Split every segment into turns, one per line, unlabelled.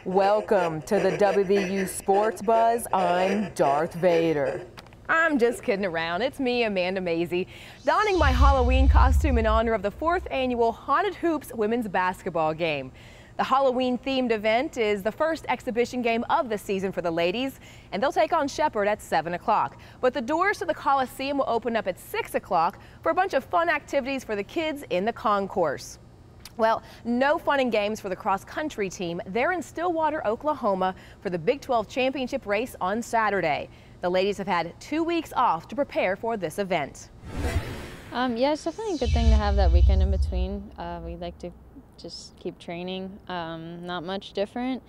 Welcome to the WVU Sports Buzz. I'm Darth Vader. I'm just kidding around. It's me, Amanda Mazey, donning my Halloween costume in honor of the 4th annual Haunted Hoops women's basketball game. The Halloween-themed event is the first exhibition game of the season for the ladies, and they'll take on Shepherd at 7 o'clock. But the doors to the Coliseum will open up at 6 o'clock for a bunch of fun activities for the kids in the concourse. Well, no fun and games for the cross-country team. They're in Stillwater, Oklahoma for the Big 12 championship race on Saturday. The ladies have had 2 weeks off to prepare for this event.
Yeah, it's definitely a good thing to have that weekend in between. We like to just keep training, not much different.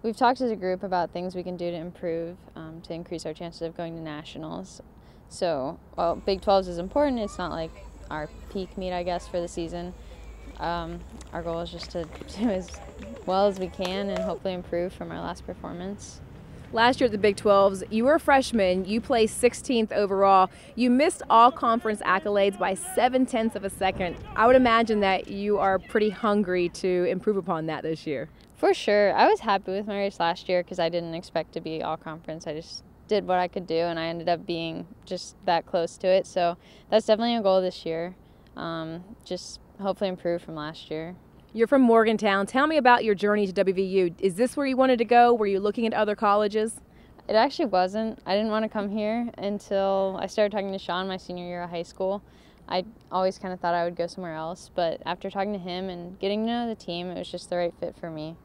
We've talked as a group about things we can do to improve, to increase our chances of going to nationals. So, while Big 12s is important, it's not like our peak meet, I guess, for the season. Our goal is just to do as well as we can and hopefully improve from our last performance.
Last year at the Big 12s, you were a freshman. You placed 16th overall. You missed all conference accolades by 0.7 of a second. I would imagine that you are pretty hungry to improve upon that this year.
For sure. I was happy with my race last year because I didn't expect to be all conference. I just did what I could do, and I ended up being just that close to it. So that's definitely a goal this year. Just hopefully improve from last year.
You're from Morgantown. Tell me about your journey to WVU. Is this where you wanted to go? Were you looking at other colleges?
It actually wasn't. I didn't want to come here until I started talking to Sean my senior year of high school. I always kind of thought I would go somewhere else, but after talking to him and getting to know the team, it was just the right fit for me.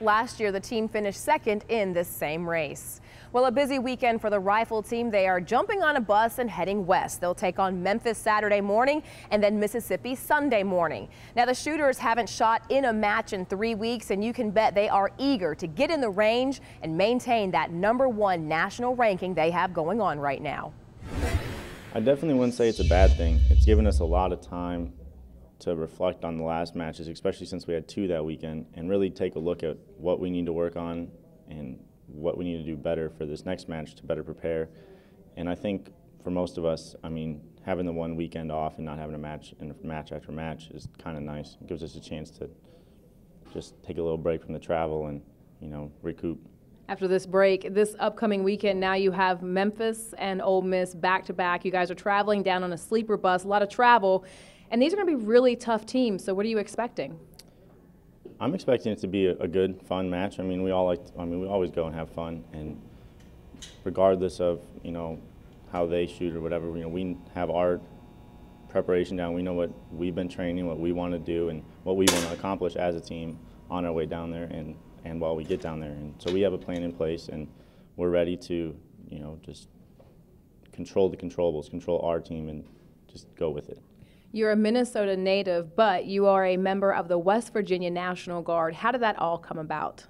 Last year, the team finished second in this same race. Well, a busy weekend for the Rifle team. They are jumping on a bus and heading west. They'll take on Memphis Saturday morning and then Mississippi Sunday morning. Now, the shooters haven't shot in a match in 3 weeks, and you can bet they are eager to get in the range and maintain that #1 national ranking they have going on right now.
I definitely wouldn't say it's a bad thing. It's given us a lot of time to reflect on the last matches, especially since we had 2 that weekend, and really take a look at what we need to work on and what we need to do better for this next match to better prepare. And I think for most of us, I mean, having the 1 weekend off and not having a match and match after match is kind of nice. It gives us a chance to just take a little break from the travel and, you know, recoup.
After this break, this upcoming weekend, now you have Memphis and Ole Miss back-to-back. You guys are traveling down on a sleeper bus, a lot of travel, and these are going to be really tough teams. So what are you expecting?
I'm expecting it to be a good, fun match. I mean, we always go and have fun, and regardless of, you know, how they shoot or whatever, you know, we have our preparation down. We know what we've been training, what we want to do, and what we want to accomplish as a team on our way down there and while we get down there. And so we have a plan in place, and we're ready to, you know, just control the controllables, control our team, and just go with it.
You're a Minnesota native, but you are a member of the West Virginia National Guard. How did that all come about?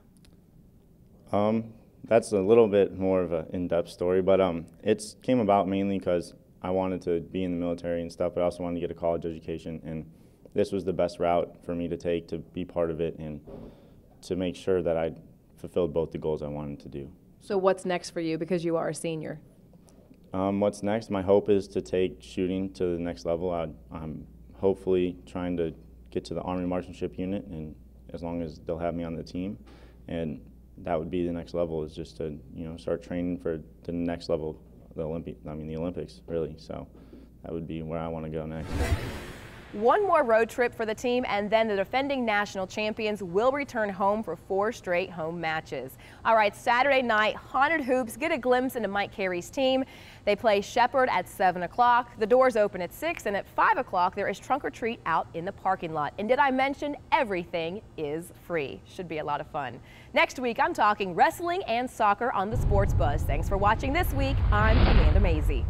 That's a little bit more of an in-depth story, but it came about mainly because I wanted to be in the military and stuff, but I also wanted to get a college education, and this was the best route for me to take to be part of it and to make sure that I fulfilled both the goals I wanted to do.
So what's next for you because you are a senior?
What's next? My hope is to take shooting to the next level. I'm hopefully trying to get to the Army Marksmanship Unit, and as long as they'll have me on the team, and that would be the next level, is just to, you know, start training for the next level, the Olympics, really. So that would be where I want to go next.
One more road trip for the team, and then the defending national champions will return home for 4 straight home matches. All right, Saturday night, Haunted Hoops get a glimpse into Mike Carey's team. They play Shepherd at 7 o'clock. The doors open at 6, and at 5 o'clock, there is trunk or treat out in the parking lot. And did I mention everything is free? Should be a lot of fun. Next week, I'm talking wrestling and soccer on the Sports Buzz. Thanks for watching this week. I'm Amanda Mazey.